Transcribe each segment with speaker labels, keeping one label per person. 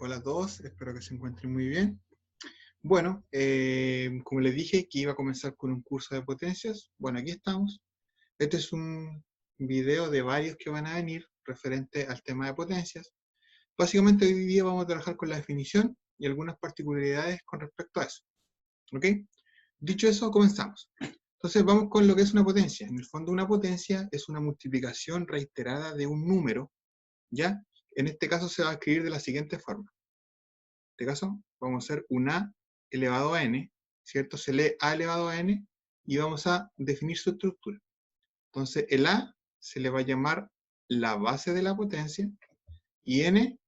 Speaker 1: Hola a todos, espero que se encuentren muy bien. Bueno, como les dije que iba a comenzar con un curso de potencias, bueno, aquí estamos. Este es un video de varios que van a venir referente al tema de potencias. Básicamente hoy día vamos a trabajar con la definición y algunas particularidades con respecto a eso. ¿Ok? Dicho eso, comenzamos. Entonces vamos con lo que es una potencia. En el fondo una potencia es una multiplicación reiterada de un número, ¿ya? En este caso se va a escribir de la siguiente forma. En este caso, vamos a hacer un a elevado a n, ¿cierto? Se lee a elevado a n y vamos a definir su estructura. Entonces, el a se le va a llamar la base de la potencia y n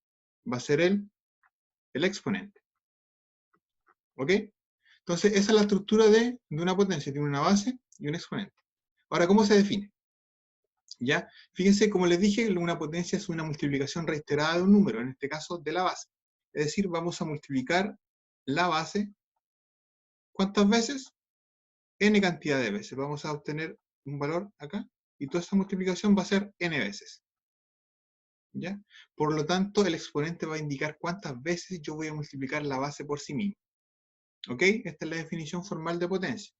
Speaker 1: va a ser el exponente. ¿Ok? Entonces, esa es la estructura de una potencia. Tiene una base y un exponente. Ahora, ¿cómo se define? ¿Ya? Fíjense, como les dije, una potencia es una multiplicación reiterada de un número, en este caso de la base. Es decir, vamos a multiplicar la base. ¿Cuántas veces? N cantidad de veces. Vamos a obtener un valor acá y toda esta multiplicación va a ser n veces. ¿Ya? Por lo tanto, el exponente va a indicar cuántas veces yo voy a multiplicar la base por sí misma. ¿Ok? Esta es la definición formal de potencia.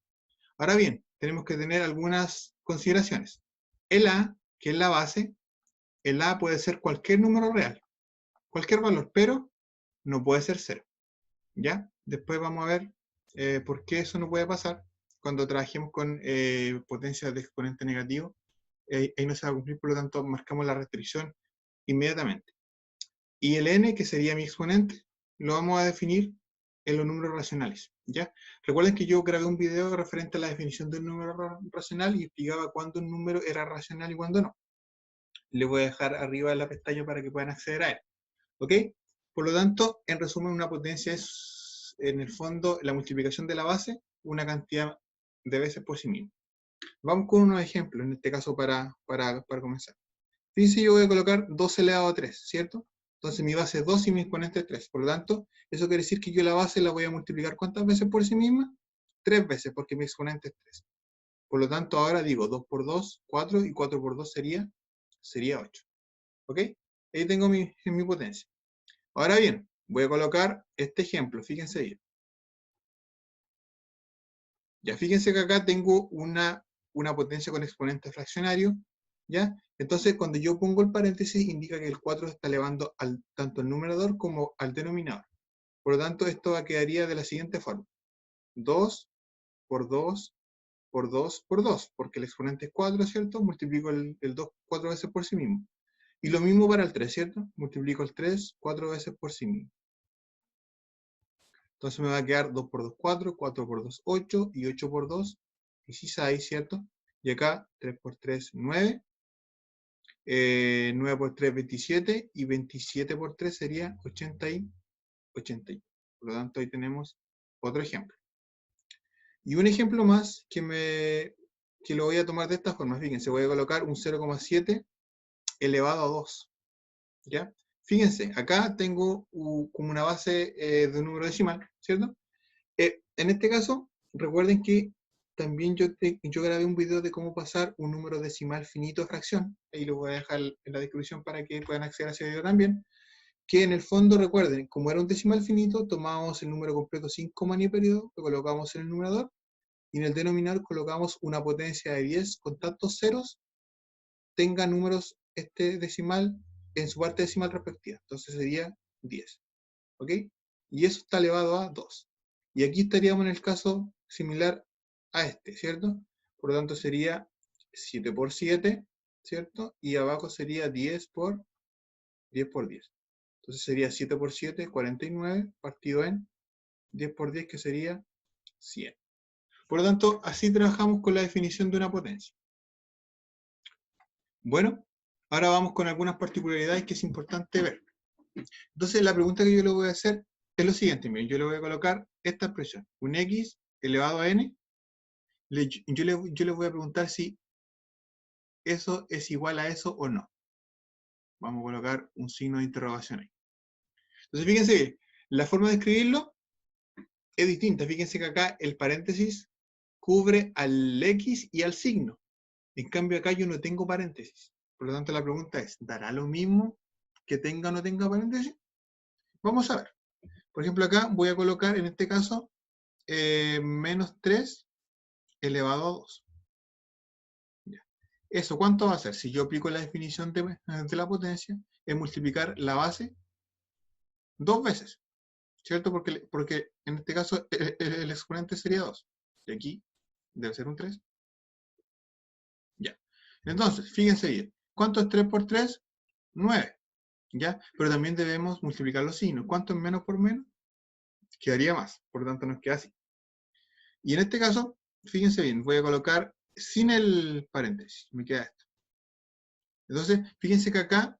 Speaker 1: Ahora bien, tenemos que tener algunas consideraciones. El a, que es la base, el a puede ser cualquier número real, cualquier valor, pero no puede ser cero. ¿Ya? Después vamos a ver por qué eso no puede pasar cuando trabajemos con potencias de exponente negativo. Ahí no se va a cumplir, por lo tanto marcamos la restricción inmediatamente. Y el n, que sería mi exponente, lo vamos a definir en los números racionales. ¿Ya? Recuerden que yo grabé un video referente a la definición del número racional y explicaba cuándo un número era racional y cuándo no. Les voy a dejar arriba de la pestaña para que puedan acceder a él. ¿Ok? Por lo tanto, en resumen, una potencia es, en el fondo, la multiplicación de la base, una cantidad de veces por sí misma. Vamos con unos ejemplos, en este caso para comenzar. Fíjense, yo voy a colocar 2 elevado a 3, ¿cierto? Entonces mi base es 2 y mi exponente es 3. Por lo tanto, eso quiere decir que yo la base la voy a multiplicar ¿cuántas veces por sí misma? 3 veces, porque mi exponente es 3. Por lo tanto, ahora digo 2 por 2, 4, y 4 por 2 sería 8. ¿Ok? Ahí tengo mi potencia. Ahora bien, voy a colocar este ejemplo, fíjense bien. Ya fíjense que acá tengo una potencia con exponente fraccionario, ¿ya? Entonces, cuando yo pongo el paréntesis, indica que el 4 está elevando tanto al numerador como al denominador. Por lo tanto, esto quedaría de la siguiente forma. 2 por 2 por 2 por 2, porque el exponente es 4, ¿cierto? Multiplico el 2 4 veces por sí mismo. Y lo mismo para el 3, ¿cierto? Multiplico el 3 4 veces por sí mismo. Entonces me va a quedar 2 por 2, 4, 4 por 2, 8, y 8 por 2, 16, ¿cierto? Y acá 3 por 3, 9, 9 por 3, 27, y 27 por 3 sería 80 y 81. Por lo tanto, ahí tenemos otro ejemplo. Y un ejemplo más que lo voy a tomar de esta forma. Fíjense, voy a colocar un 0,7 elevado a 2. ¿Ya? Fíjense, acá tengo como una base de un número decimal, ¿cierto? En este caso, recuerden que también yo grabé un video de cómo pasar un número decimal finito a fracción. Ahí lo voy a dejar en la descripción para que puedan acceder a ese video también. Que en el fondo, recuerden, como era un decimal finito, tomábamos el número completo sin coma ni periodo, lo colocamos en el numerador, y en el denominador colocamos una potencia de 10 con tantos ceros, tenga números este decimal en su parte decimal respectiva. Entonces sería 10. ¿Ok? Y eso está elevado a 2. Y aquí estaríamos en el caso similar a este, ¿cierto? Por lo tanto sería 7 por 7, ¿cierto? Y abajo sería 10 por 10 por 10. Entonces sería 7 por 7, 49, partido en 10 por 10, que sería 100. Por lo tanto, así trabajamos con la definición de una potencia. Bueno, ahora vamos con algunas particularidades que es importante ver. Entonces, la pregunta que yo le voy a hacer es lo siguiente. Miren, yo le voy a colocar esta expresión, un x elevado a n. Yo le voy a preguntar si eso es igual a eso o no. Vamos a colocar un signo de interrogación ahí. Entonces, fíjense bien, la forma de escribirlo es distinta. Fíjense que acá el paréntesis cubre al x y al signo. En cambio, acá yo no tengo paréntesis. Por lo tanto, la pregunta es, ¿dará lo mismo que tenga o no tenga paréntesis? Vamos a ver. Por ejemplo, acá voy a colocar, en este caso, menos 3 elevado a 2. Ya. ¿Eso cuánto va a ser? Si yo aplico la definición de la potencia, es multiplicar la base 2 veces, ¿cierto? Porque en este caso el exponente sería 2. Y aquí debe ser un 3. Ya. Entonces, fíjense bien. ¿Cuánto es 3 por 3? 9. ¿Ya? Pero también debemos multiplicar los signos. ¿Cuánto es menos por menos? Quedaría más. Por lo tanto, nos queda así. Y en este caso, fíjense bien, voy a colocar sin el paréntesis. Me queda esto. Entonces, fíjense que acá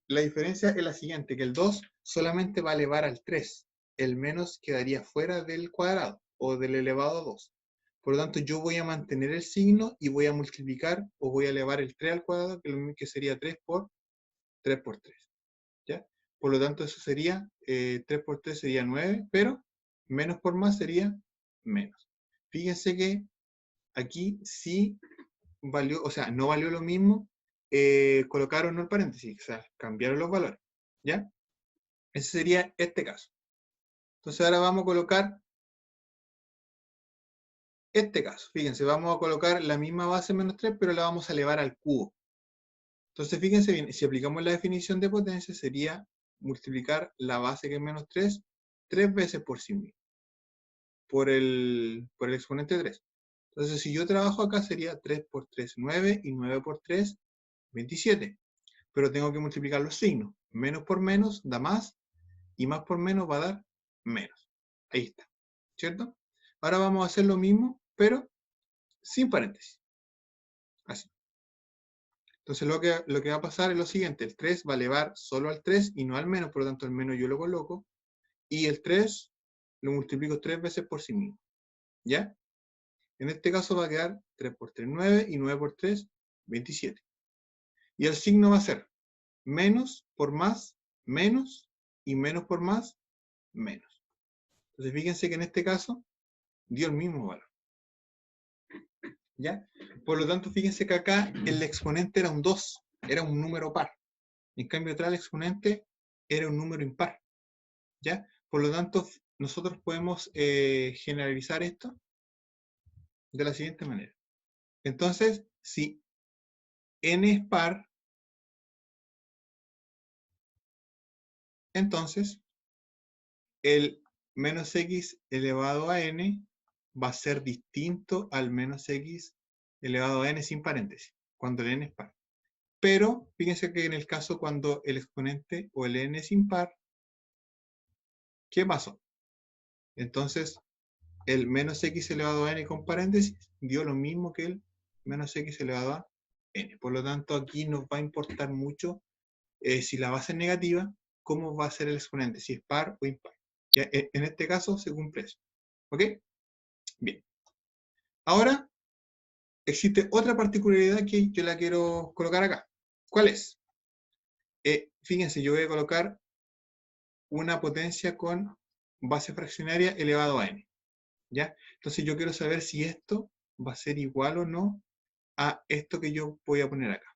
Speaker 1: la diferencia es la siguiente, que el 2 solamente va a elevar al 3. El menos quedaría fuera del cuadrado o del elevado a 2. Por lo tanto, yo voy a mantener el signo y voy a multiplicar o voy a elevar el 3 al cuadrado, que sería 3 por 3 por 3. ¿Ya? Por lo tanto, eso sería 3 por 3 sería 9, pero menos por más sería menos. Fíjense que aquí sí valió, o sea, no valió lo mismo colocaron el paréntesis, o sea, cambiaron los valores. ¿Ya? Ese sería este caso. Entonces ahora vamos a colocar este caso. Fíjense, vamos a colocar la misma base menos 3, pero la vamos a elevar al cubo. Entonces fíjense bien, si aplicamos la definición de potencia, sería multiplicar la base que es menos 3, 3 veces por sí mismo, por el exponente 3. Entonces si yo trabajo acá sería 3 por 3, 9, y 9 por 3, 27. Pero tengo que multiplicar los signos. Menos por menos da más, y más por menos va a dar menos. Ahí está, ¿cierto? Ahora vamos a hacer lo mismo, pero sin paréntesis. Así. Entonces lo que va a pasar es lo siguiente. El 3 va a elevar solo al 3 y no al menos, por lo tanto el menos yo lo coloco. Y el 3 lo multiplico 3 veces por sí mismo. ¿Ya? En este caso va a quedar 3 por 3, 9, y 9 por 3, 27. Y el signo va a ser menos por más, menos, y menos por más, menos. Entonces fíjense que en este caso dio el mismo valor. ¿Ya? Por lo tanto, fíjense que acá el exponente era un 2, era un número par. En cambio, atrás el exponente era un número impar. ¿Ya? Por lo tanto, nosotros podemos generalizar esto de la siguiente manera. Entonces, si n es par, entonces el menos x elevado a n va a ser distinto al menos x elevado a n sin paréntesis, cuando el n es par. Pero fíjense que en el caso cuando el exponente o el n es impar, ¿qué pasó? Entonces, el menos x elevado a n con paréntesis dio lo mismo que el menos x elevado a n. Por lo tanto, aquí nos va a importar mucho si la base es negativa, cómo va a ser el exponente, si es par o impar. Ya, en este caso se cumple eso. ¿Ok? Bien. Ahora, existe otra particularidad que yo la quiero colocar acá. ¿Cuál es? Fíjense, yo voy a colocar una potencia con base fraccionaria elevado a n. ¿Ya? Entonces yo quiero saber si esto va a ser igual o no a esto que yo voy a poner acá.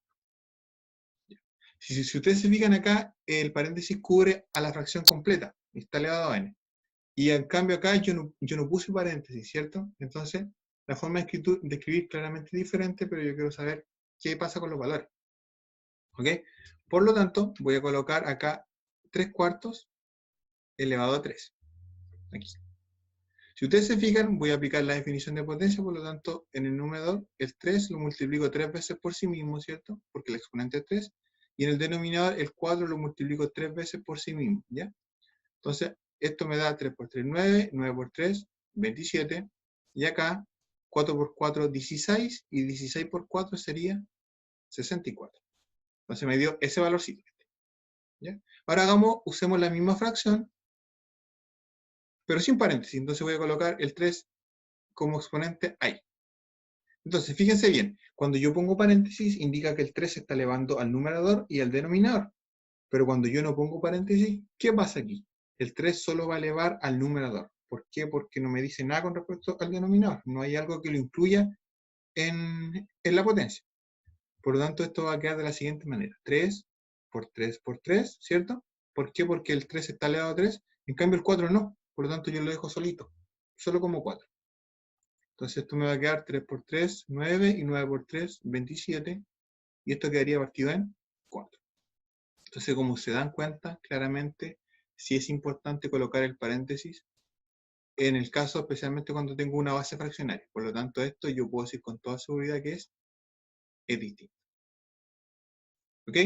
Speaker 1: Si ustedes se fijan acá, el paréntesis cubre a la fracción completa, está elevado a n. Y en cambio acá yo no puse paréntesis, ¿cierto? Entonces, la forma de escribir claramente es diferente, pero yo quiero saber qué pasa con los valores. ¿Ok? Por lo tanto, voy a colocar acá 3 cuartos elevado a 3. Aquí. Si ustedes se fijan, voy a aplicar la definición de potencia, por lo tanto, en el numerador, el 3 lo multiplico 3 veces por sí mismo, ¿cierto? Porque el exponente es 3. Y en el denominador, el 4 lo multiplico 3 veces por sí mismo, ¿ya? Entonces, esto me da 3 por 3, 9, 9 por 3, 27. Y acá, 4 por 4, 16. Y 16 por 4 sería 64. Entonces me dio ese valorcito. ¿Ya? Ahora usemos la misma fracción, pero sin paréntesis. Entonces voy a colocar el 3 como exponente ahí. Entonces, fíjense bien, cuando yo pongo paréntesis, indica que el 3 se está elevando al numerador y al denominador. Pero cuando yo no pongo paréntesis, ¿qué pasa aquí? El 3 solo va a elevar al numerador. ¿Por qué? Porque no me dice nada con respecto al denominador. No hay algo que lo incluya en la potencia. Por lo tanto, esto va a quedar de la siguiente manera. 3 por 3 por 3, ¿cierto? ¿Por qué? Porque el 3 está elevado a 3, en cambio el 4 no, por lo tanto yo lo dejo solito, solo como 4. Entonces esto me va a quedar 3 por 3, 9, y 9 por 3, 27, y esto quedaría partido en 4. Entonces, como se dan cuenta, claramente, sí es importante colocar el paréntesis, en el caso especialmente cuando tengo una base fraccionaria. Por lo tanto, esto yo puedo decir con toda seguridad que es distinto. ¿Ok?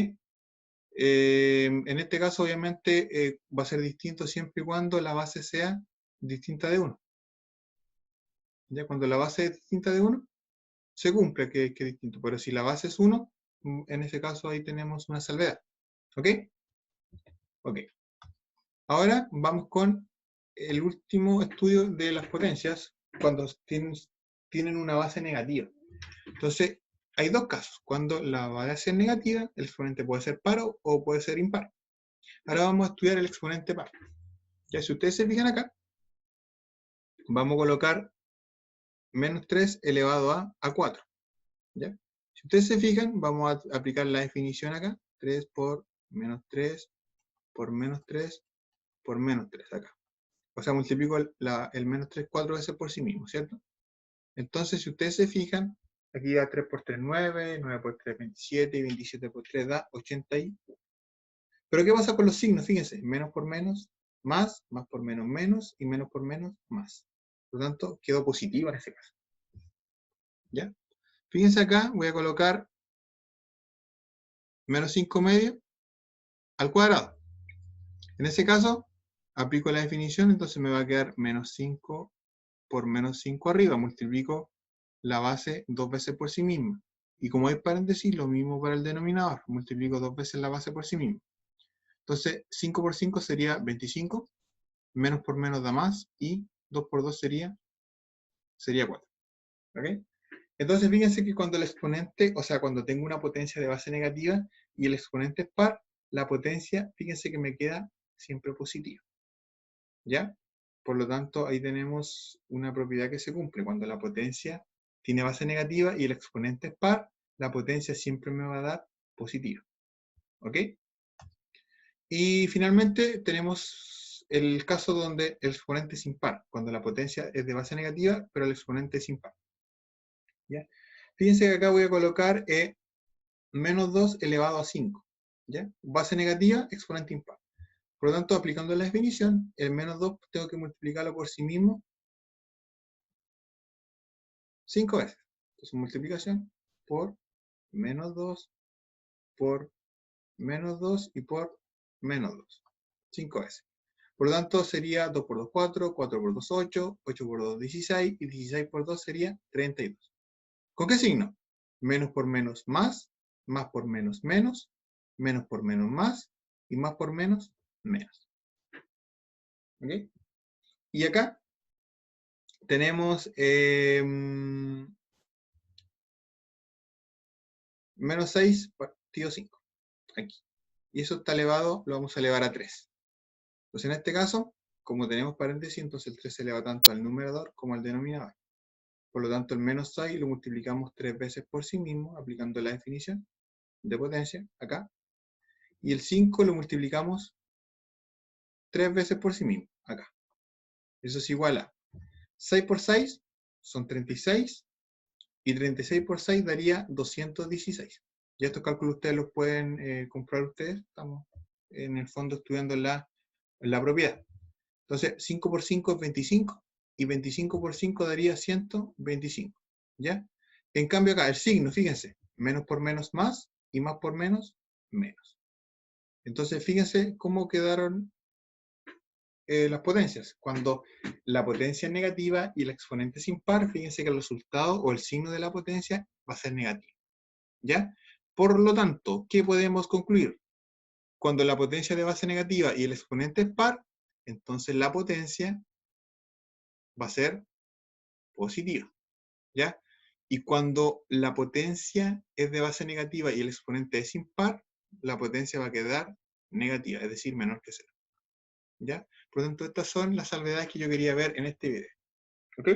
Speaker 1: En este caso, obviamente, va a ser distinto siempre y cuando la base sea distinta de 1. ¿Ya? Cuando la base es distinta de 1, se cumple que es distinto. Pero si la base es 1, en ese caso ahí tenemos una salvedad. ¿Ok? Ok. Ahora vamos con el último estudio de las potencias cuando tienen una base negativa. Entonces, hay dos casos. Cuando la base es negativa, el exponente puede ser par o puede ser impar. Ahora vamos a estudiar el exponente par. Ya, si ustedes se fijan acá, vamos a colocar menos 3 elevado a 4. ¿Ya? Si ustedes se fijan, vamos a aplicar la definición acá. 3 por menos 3 por menos 3 por menos 3 acá. O sea, multiplico el menos 3 4 veces por sí mismo, ¿cierto? Entonces, si ustedes se fijan, aquí da 3 por 3, 9, 9 por 3, 27, y 27 por 3 da 81. Pero ¿qué pasa con los signos? Fíjense, menos por menos, más por menos, menos, y menos por menos, más. Por lo tanto, quedó positiva en ese caso. ¿Ya? Fíjense acá, voy a colocar menos 5 medio al cuadrado. En ese caso, aplico la definición, entonces me va a quedar menos 5 por menos 5 arriba. Multiplico la base 2 veces por sí misma. Y como hay paréntesis, lo mismo para el denominador. Multiplico 2 veces la base por sí misma. Entonces, 5 por 5 sería 25. Menos por menos da más. Y 2 por 2 sería 4. ¿Ok? Entonces, fíjense que cuando el exponente, o sea, cuando tengo una potencia de base negativa y el exponente es par, la potencia, fíjense que me queda siempre positiva. ¿Ya? Por lo tanto, ahí tenemos una propiedad que se cumple. Cuando la potencia tiene base negativa y el exponente es par, la potencia siempre me va a dar positiva. ¿Ok? Y finalmente tenemos el caso donde el exponente es impar, cuando la potencia es de base negativa, pero el exponente es impar. ¿Ya? Fíjense que acá voy a colocar menos 2 elevado a 5. ¿Ya? Base negativa, exponente impar. Por lo tanto, aplicando la definición, el menos 2 tengo que multiplicarlo por sí mismo 5 veces. Entonces, multiplicación por menos 2, por menos 2 y por menos 2. 5 veces. Por lo tanto, sería 2 por 2, 4, 4 por 2, 8, 8 por 2, 16, y 16 por 2 sería 32. ¿Con qué signo? Menos por menos más por menos menos por menos más, y más por menos menos. ¿Ok? Y acá tenemos menos 6 partido 5. Aquí. Y eso está elevado, lo vamos a elevar a 3. Entonces, en este caso, como tenemos paréntesis, entonces el 3 se eleva tanto al numerador como al denominador. Por lo tanto, el menos 6 lo multiplicamos 3 veces por sí mismo, aplicando la definición de potencia, acá. Y el 5 lo multiplicamos 3 veces por sí mismo, acá. Eso es igual a 6 por 6 son 36, y 36 por 6 daría 216. Ya estos cálculos ustedes los pueden comprar ustedes. Estamos en el fondo estudiando la propiedad. Entonces, 5 por 5 es 25, y 25 por 5 daría 125. ¿Ya? En cambio acá, el signo, fíjense, menos por menos más, y más por menos menos. Entonces, fíjense cómo quedaron las potencias. Cuando la potencia es negativa y el exponente es impar, fíjense que el resultado o el signo de la potencia va a ser negativo. ¿Ya? Por lo tanto, ¿qué podemos concluir? Cuando la potencia es de base negativa y el exponente es par, entonces la potencia va a ser positiva. ¿Ya? Y cuando la potencia es de base negativa y el exponente es impar, la potencia va a quedar negativa, es decir, menor que 0. ¿Ya? Por lo tanto, estas son las salvedades que yo quería ver en este video. ¿Ok?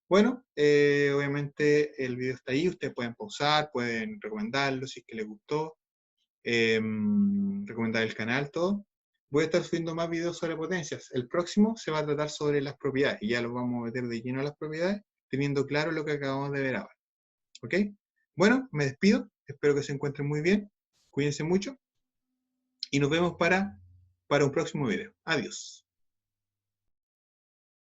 Speaker 1: Bueno, obviamente el video está ahí, ustedes pueden pausar, pueden recomendarlo si es que les gustó, recomendar el canal, todo. voy a estar subiendo más videos sobre potencias. El próximo se va a tratar sobre las propiedades, y ya lo vamos a meter de lleno a las propiedades, teniendo claro lo que acabamos de ver ahora. ¿Ok? Bueno, me despido, espero que se encuentren muy bien, cuídense mucho, y nos vemos para un próximo video. Adiós.